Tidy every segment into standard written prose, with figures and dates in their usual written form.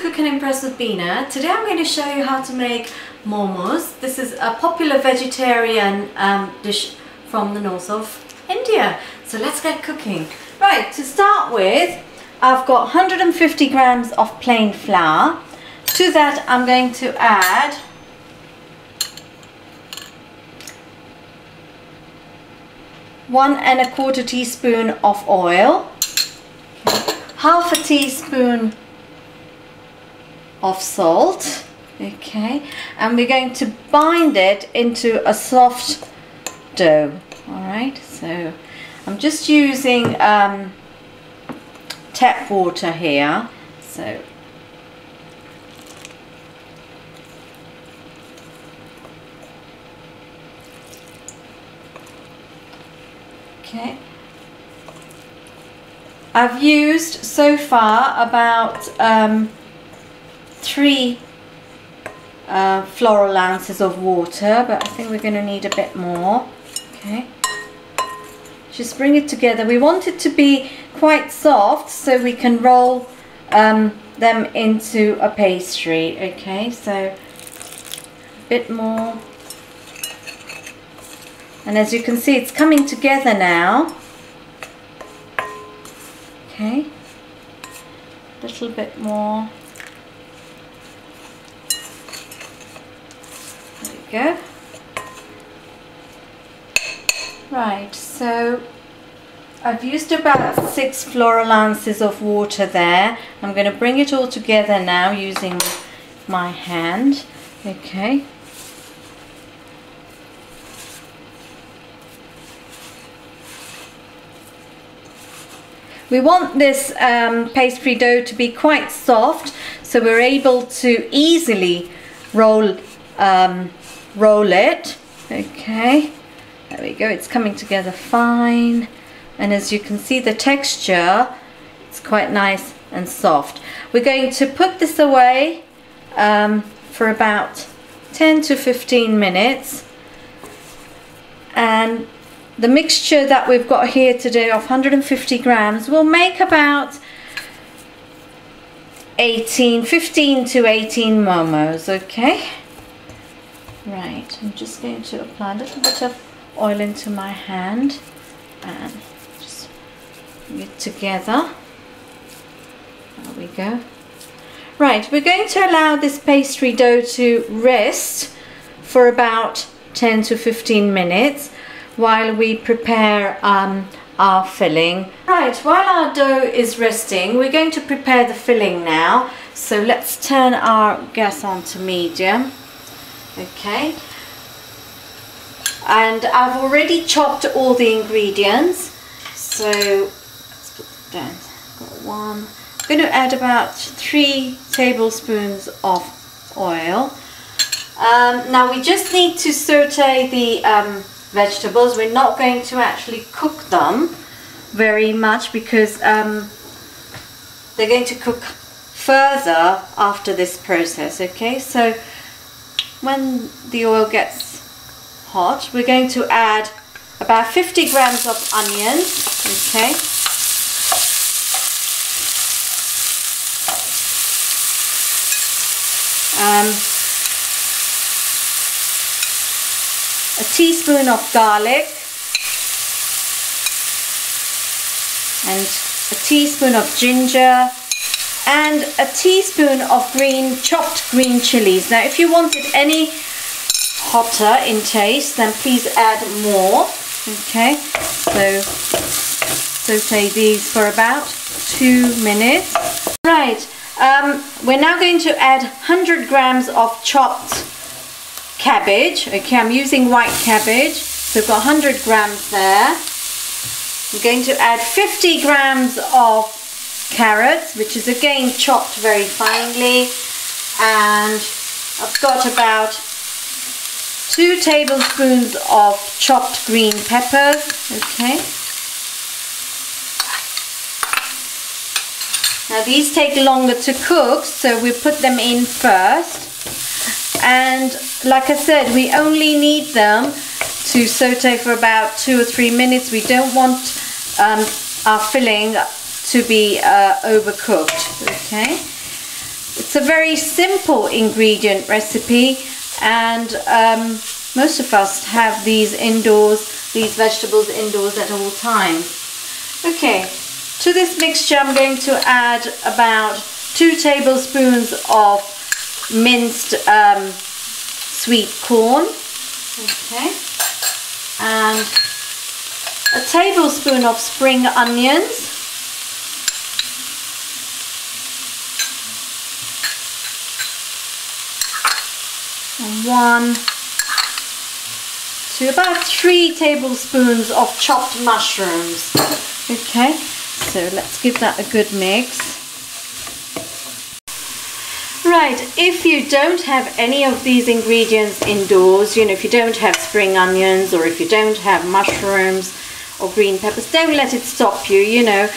Cook and Impress with Bina. Today I'm going to show you how to make momos. This is a popular vegetarian dish from the north of India. So let's get cooking. Right, to start with, I've got 150 grams of plain flour. To that I'm going to add one and a quarter teaspoon of oil, half a teaspoon of salt, okay, and we're going to bind it into a soft dough. All right, so I'm just using tap water here, so okay. I've used so far about 3 floral ounces of water, but I think we're going to need a bit more. Okay, just bring it together. We want it to be quite soft so we can roll them into a pastry. Okay, so a bit more, and as you can see, it's coming together now. Okay, a little bit more. There we go. Right, so I've used about 6 floral ounces of water there. I'm going to bring it all together now using my hand. Okay. We want this pastry dough to be quite soft, so we're able to easily roll it. Okay, there we go. It's coming together fine, and as you can see, the texture, it's quite nice and soft. We're going to put this away for about 10 to 15 minutes, and the mixture that we've got here today of 150 grams will make about 15 to 18 momos. Okay, right, I'm just going to apply a little bit of oil into my hand and just bring it together. There we go. Right, we're going to allow this pastry dough to rest for about 10 to 15 minutes while we prepare our filling. Right, while our dough is resting, we're going to prepare the filling now. So let's turn our gas on to medium. Okay, and I've already chopped all the ingredients, so let's put them down. Got one. I'm going to add about 3 tablespoons of oil. Now we just need to saute the vegetables. We're not going to actually cook them very much because they're going to cook further after this process. Okay, so when the oil gets hot, we're going to add about 50 grams of onions. Okay, a teaspoon of garlic and a teaspoon of ginger and a teaspoon of chopped green chilies. Now if you want it any hotter in taste, then please add more. Okay, so saute these for about 2 minutes. Right, we're now going to add 100 grams of chopped cabbage. Okay, I'm using white cabbage, so I've got 100 grams there. I'm going to add 50 grams of carrots, which is again chopped very finely, and I've got about 2 tablespoons of chopped green peppers. Okay, now these take longer to cook, so we put them in first. And like I said, we only need them to saute for about 2 or 3 minutes. We don't want our filling to be overcooked. Okay, It's a very simple ingredient recipe, and most of us have these indoors, these vegetables indoors at all times. Okay, to this mixture I'm going to add about 2 tablespoons of minced sweet corn, okay, and a tablespoon of spring onions, and 1 to about 3 tablespoons of chopped mushrooms. Okay, so let's give that a good mix. Right, if you don't have any of these ingredients indoors, you know, if you don't have spring onions, or if you don't have mushrooms or green peppers, don't let it stop you. You know,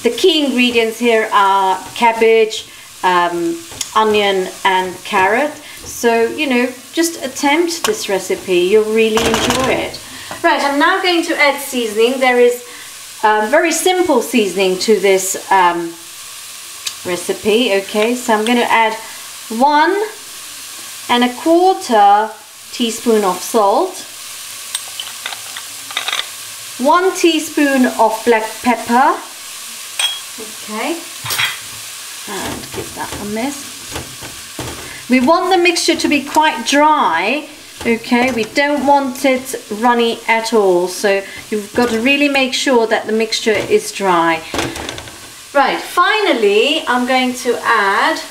the key ingredients here are cabbage, onion and carrot. So, you know, just attempt this recipe, you'll really enjoy it. Right, I'm now going to add seasoning. There is very simple seasoning to this recipe. Okay, so I'm going to add 1 1/4 teaspoon of salt, 1 teaspoon of black pepper, okay, and give that a mix. We want the mixture to be quite dry, okay, we don't want it runny at all, so you've got to really make sure that the mixture is dry. Right, finally I'm going to add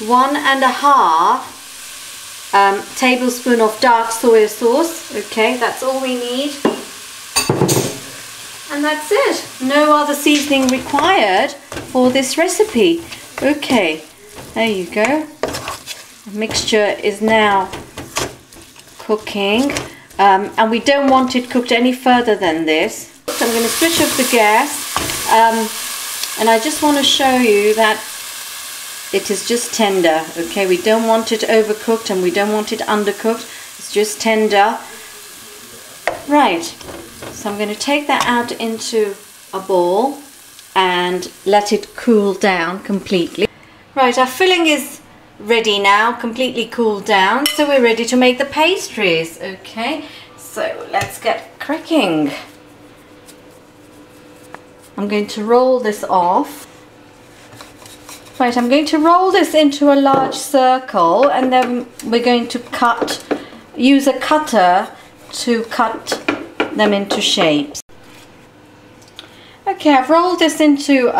one and a half tablespoon of dark soy sauce. Okay, that's all we need. And that's it. No other seasoning required for this recipe. Okay, there you go. The mixture is now cooking, and we don't want it cooked any further than this. So I'm going to switch off the gas, and I just want to show you that it is just tender. Okay, we don't want it overcooked and we don't want it undercooked. It's just tender. Right, so I'm going to take that out into a bowl and let it cool down completely. Right, our filling is ready now, completely cooled down, so we're ready to make the pastries. Okay, so let's get cracking. I'm going to roll this off. Right, I'm going to roll this into a large circle, and then we're going to use a cutter to cut them into shapes. Okay, I've rolled this into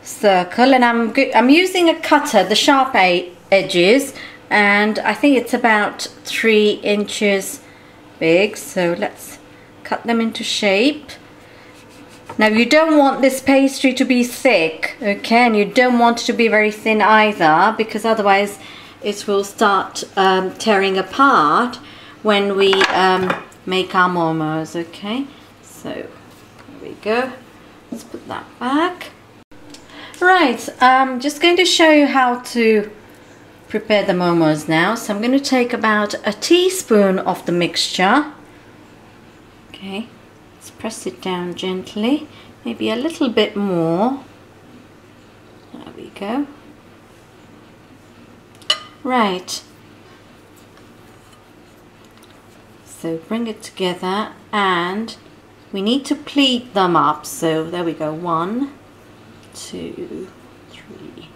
circle, and I'm using a cutter, the sharp edges, and I think it's about 3 inches big, so let's cut them into shape. Now you don't want this pastry to be thick, okay, and you don't want it to be very thin either, because otherwise it will start tearing apart when we make our momos. Okay, so there we go. Let's put that back. Right, I'm just going to show you how to prepare the momos now. So I'm going to take about a teaspoon of the mixture. Okay, let's press it down gently, maybe a little bit more. There we go. Right, so bring it together, and we need to pleat them up. So there we go, 1, 2, 3.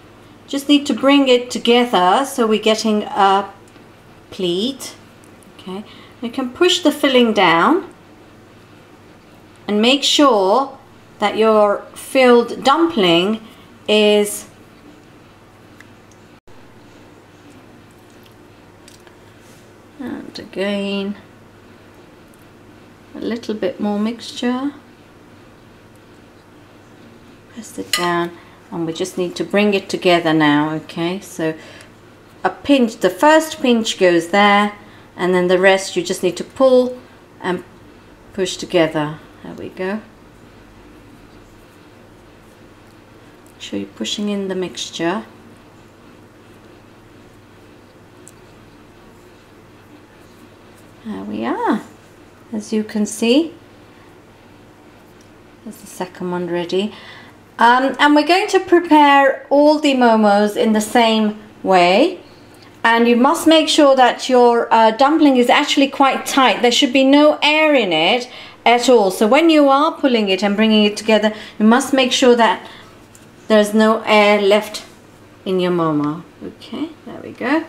Just need to bring it together so we're getting a pleat. Okay, you can push the filling down and make sure that your filled dumpling is and again a little bit more mixture, press it down, and we just need to bring it together now. Okay, so a pinch, the first pinch goes there, and then the rest you just need to pull and push together. There we go. Make sure you're pushing in the mixture. There we are. as you can see. There's the second one ready. And we're going to prepare all the momos in the same way. And you must make sure that your dumpling is actually quite tight. There should be no air in it at all. So when you are pulling it and bringing it together, you must make sure that there's no air left in your momo. Okay, there we go.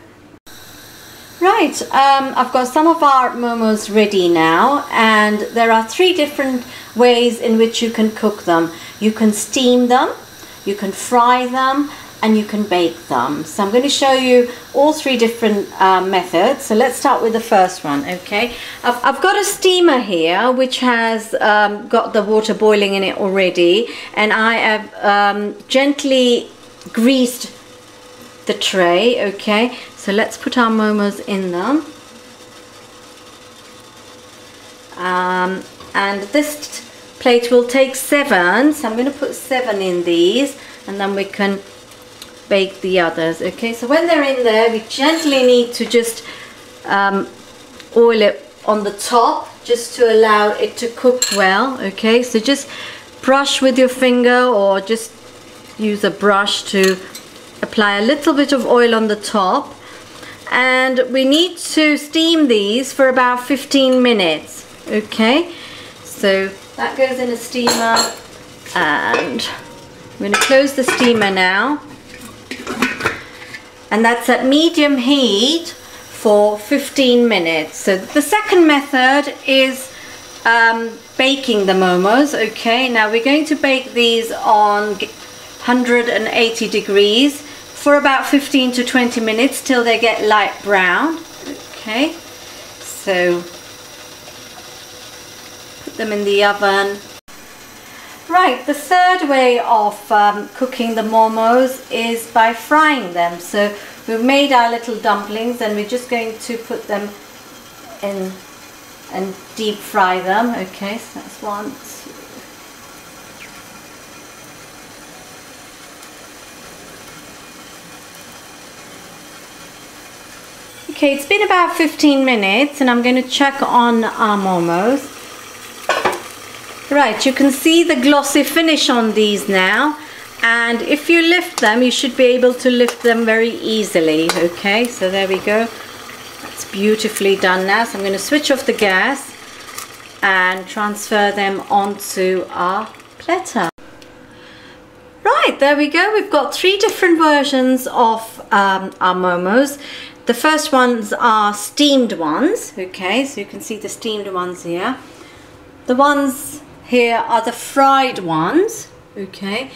Right, I've got some of our momos ready now, and there are 3 different ways in which you can cook them. You can steam them, you can fry them, and you can bake them. So I'm going to show you all 3 different methods. So let's start with the first one. Okay, I've got a steamer here which has got the water boiling in it already, and I have gently greased the tray. Okay, so let's put our momos in them, and this plate will take 7, so I'm going to put 7 in these, and then we can bake the others. Okay, so when they're in there, we gently need to just oil it on the top just to allow it to cook well. Okay, so just brush with your finger or just use a brush to apply a little bit of oil on the top, and we need to steam these for about 15 minutes. Okay, so that goes in a steamer, and I'm going to close the steamer now, and that's at medium heat for 15 minutes. So the second method is baking the momos. Okay, now we're going to bake these on 180 degrees for about 15 to 20 minutes till they get light brown. Okay, so put them in the oven. Right, the third way of cooking the momos is by frying them. So we've made our little dumplings, and we're just going to put them in and deep fry them. Okay, so that's 1, 2. Okay, it's been about 15 minutes, and I'm going to check on our momos. Right, you can see the glossy finish on these now, and if you lift them, you should be able to lift them very easily. Okay, so there we go. That's beautifully done now. So I'm going to switch off the gas and transfer them onto our platter. Right, there we go. We've got 3 different versions of our momos. The first ones are steamed ones. Okay, so you can see the steamed ones here. The ones here are the fried ones. Okay,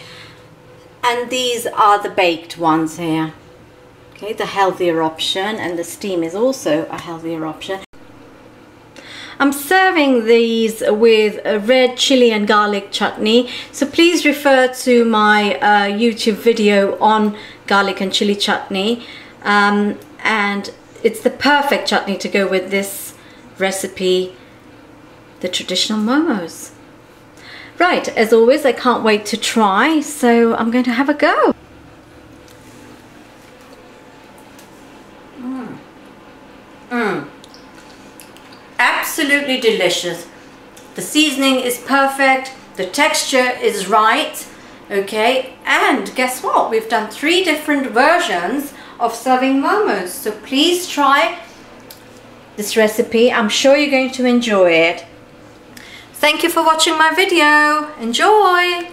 and these are the baked ones here. Okay, the healthier option, and the steam is also a healthier option. I'm serving these with a red chili and garlic chutney, so please refer to my YouTube video on garlic and chili chutney, and it's the perfect chutney to go with this recipe, the traditional momos. Right, as always, I can't wait to try, so I'm going to have a go. Absolutely delicious. The seasoning is perfect, the texture is right. Okay, and guess what? We've done 3 different versions of serving momos, so please try this recipe. I'm sure you're going to enjoy it. Thank you for watching my video. Enjoy!